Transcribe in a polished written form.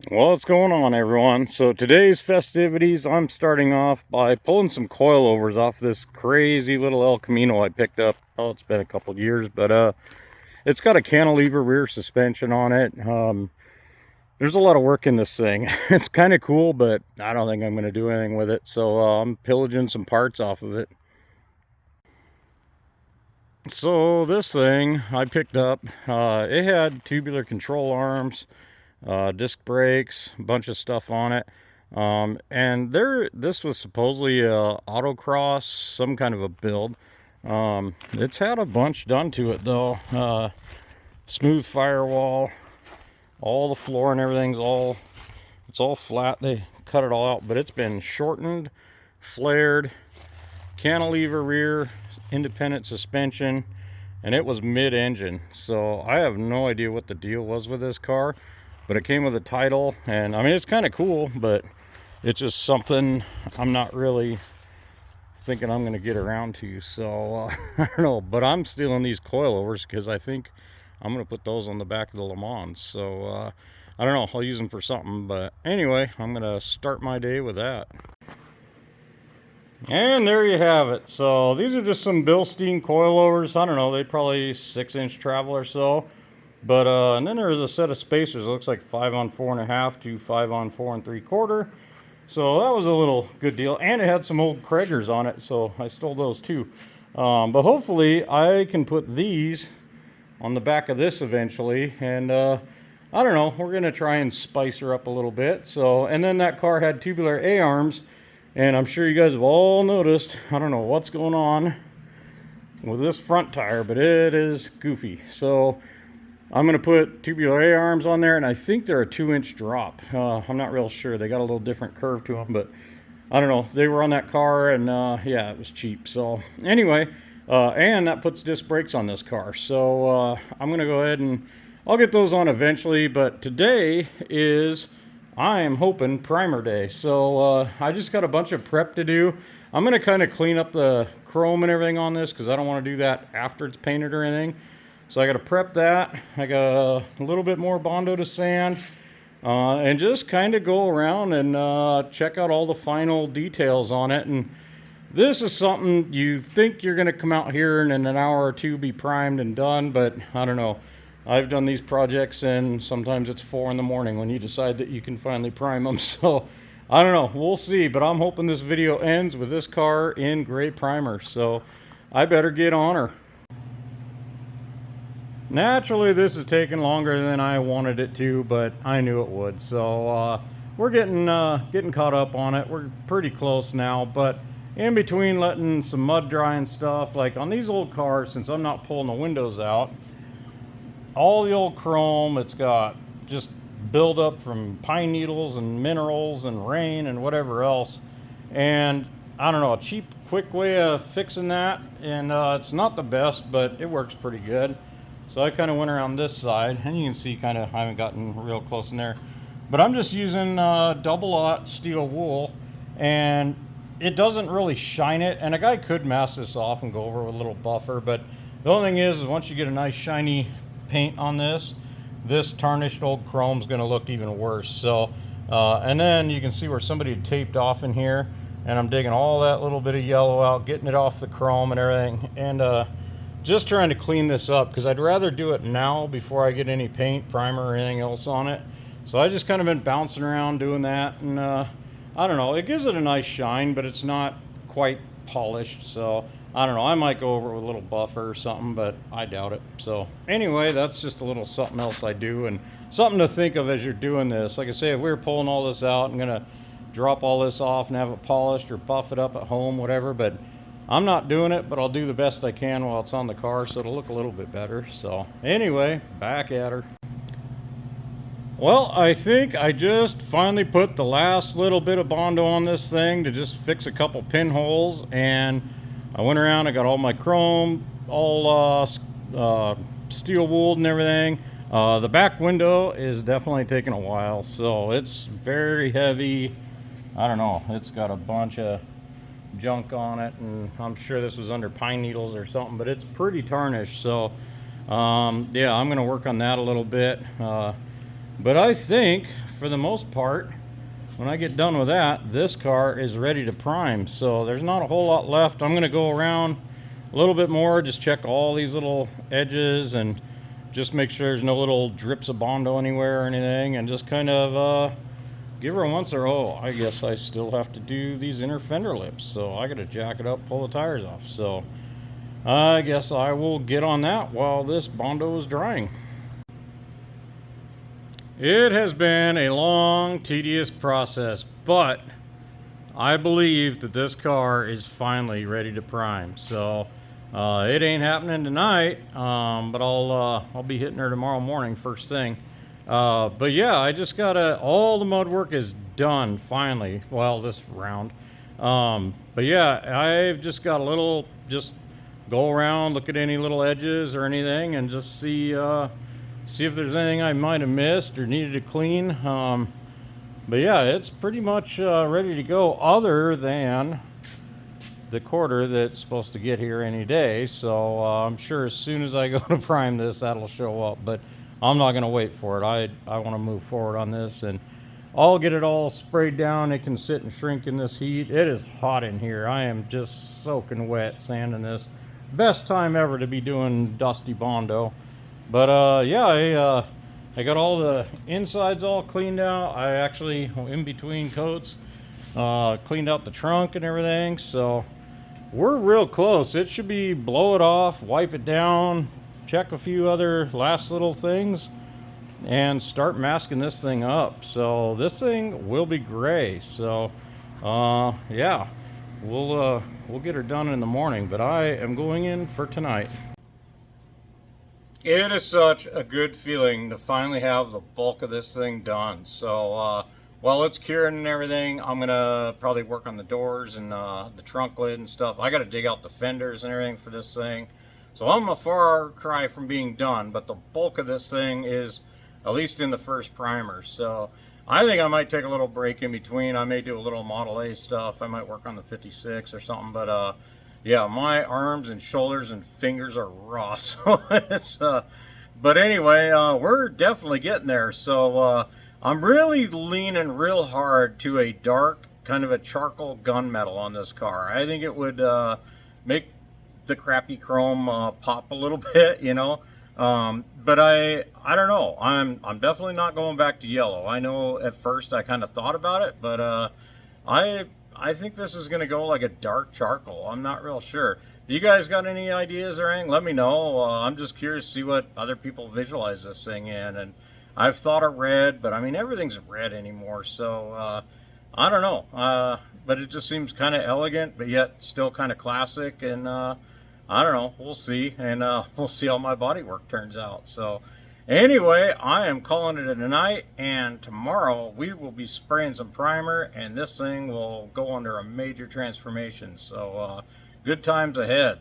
Well, what's going on, everyone? So today's festivities, I'm starting off by pulling some coilovers off this crazy little El Camino I picked up. Oh, it's been a couple of years, but it's got a cantilever rear suspension on it. There's a lot of work in this thing. It's kind of cool, but I don't think I'm going to do anything with it. So I'm pillaging some parts off of it. So this thing I picked up, it had tubular control arms, disc brakes, a bunch of stuff on it. And this was supposedly a autocross, some kind of a build. It's had a bunch done to it though. Smooth firewall, all the floor and it's all flat. They cut it all out, but it's been shortened, flared, cantilever rear, independent suspension, and it was mid-engine. So I have no idea what the deal was with this car, but it came with a title, and I mean, it's kind of cool, but it's just something I'm not really thinking I'm going to get around to. So I don't know, but I'm stealing these coilovers because I think I'm going to put those on the back of the lemans. So I don't know, I'll use them for something, but anyway, I'm going to start my day with that. And there you have it. So these are just some Bilstein coilovers. I don't know, they probably 6-inch travel or so. But and then there's a set of spacers. It looks like 5 on 4.5 to 5 on 4 3/4. So that was a little good deal. And it had some old Kraggers on it, so I stole those too. But hopefully I can put these on the back of this eventually. And I don't know, we're gonna try and spice her up a little bit. So, and then that car had tubular A-arms. And I'm sure you guys have all noticed, I don't know what's going on with this front tire, but it is goofy. So I'm going to put tubular A-arms on there, and I think they're a 2-inch drop. I'm not real sure. They got a little different curve to them, but I don't know. They were on that car, and yeah, it was cheap. So anyway, and that puts disc brakes on this car. So I'm going to go ahead and I'll get those on eventually, but today is, I am hoping, primer day. So I just got a bunch of prep to do. I'm going to kind of clean up the chrome and everything on this because I don't want to do that after it's painted or anything. So I got to prep that. I got a little bit more Bondo to sand. And just kind of go around and check out all the final details on it. And this is something you think you're going to come out here and in an hour or two be primed and done, but I don't know. I've done these projects and sometimes it's 4 in the morning when you decide that you can finally prime them. So I don't know, we'll see, but I'm hoping this video ends with this car in gray primer. So I better get on her. Naturally, this is taking longer than I wanted it to, but I knew it would. So we're getting caught up on it. We're pretty close now, but in between letting some mud dry and stuff, like on these old cars, since I'm not pulling the windows out, all the old chrome, it's got just buildup from pine needles and minerals and rain and whatever else. And I don't know, a cheap, quick way of fixing that, and it's not the best, but it works pretty good. So I kind of went around this side, and you can see kind of I haven't gotten real close in there. But I'm just using double-aught steel wool, and it doesn't really shine it. And a guy could mask this off and go over with a little buffer, but the only thing is once you get a nice shiny paint on this, this tarnished old chrome's going to look even worse. So, and then you can see where somebody had taped off in here, and I'm digging all that little bit of yellow out, getting it off the chrome and everything, and just trying to clean this up because I'd rather do it now before I get any paint, primer, or anything else on it. So I just kind of been bouncing around doing that, and I don't know, it gives it a nice shine, but it's not quite polished. So I don't know, I might go over it with a little buffer or something, but I doubt it. So anyway, that's just a little something else I do and something to think of as you're doing this. Like I say, if we were pulling all this out, I'm gonna drop all this off and have it polished or buff it up at home, whatever, but I'm not doing it, but I'll do the best I can while it's on the car so it'll look a little bit better. So anyway, back at her. Well, I think I just finally put the last little bit of Bondo on this thing to just fix a couple pinholes, and I went around, I got all my chrome, all steel wooled and everything. The back window is definitely taking a while, so it's very heavy. I don't know, it's got a bunch of junk on it, and I'm sure this was under pine needles or something, but it's pretty tarnished. So yeah, I'm gonna work on that a little bit. But I think, for the most part, when I get done with that, this car is ready to prime. So there's not a whole lot left. I'm going to go around a little bit more, just check all these little edges and just make sure there's no little drips of Bondo anywhere or anything, and just kind of give her a once or I guess I still have to do these inner fender lips. So I got to jack it up, pull the tires off. So I guess I will get on that while this Bondo is drying. It has been a long, tedious process, but I believe that this car is finally ready to prime. So it ain't happening tonight, but I'll be hitting her tomorrow morning first thing. But yeah, I just gotta, all the mud work is done finally. Well, this round. But yeah, I've just got a little, just go around, look at any little edges or anything, and just see if there's anything I might have missed or needed to clean. But yeah, it's pretty much ready to go, other than the quarter that's supposed to get here any day. So I'm sure as soon as I go to prime this, that'll show up. But I'm not going to wait for it. I want to move forward on this, and I'll get it all sprayed down. It can sit and shrink in this heat. It is hot in here. I am just soaking wet sanding this. Best time ever to be doing dusty Bondo. But yeah, I got all the insides all cleaned out. I actually, in between coats, cleaned out the trunk and everything. So we're real close. It should be blow it off, wipe it down, check a few other last little things, and start masking this thing up. So this thing will be gray. So yeah, we'll get her done in the morning. But I am going in for tonight. It is such a good feeling to finally have the bulk of this thing done. So while it's curing and everything, I'm gonna probably work on the doors and the trunk lid and stuff. I gotta dig out the fenders and everything for this thing. So I'm a far cry from being done, but the bulk of this thing is at least in the first primer. So I think I might take a little break in between. I may do a little Model A stuff. I might work on the 56 or something, but yeah, my arms and shoulders and fingers are raw. So it's, but anyway, we're definitely getting there. So I'm really leaning real hard to a dark, kind of a charcoal gunmetal on this car. I think it would make the crappy chrome pop a little bit, you know. But I don't know. I'm definitely not going back to yellow. I know at first I kind of thought about it, but I think this is going to go like a dark charcoal. I'm not real sure. You guys got any ideas or anything? Let me know. I'm just curious to see what other people visualize this thing in. And I've thought of red, but I mean, everything's red anymore. So I don't know. But it just seems kind of elegant, but yet still kind of classic. And I don't know. We'll see. And we'll see how my body work turns out. So anyway, I am calling it a night, and tomorrow we will be spraying some primer, and this thing will go under a major transformation. So good times ahead.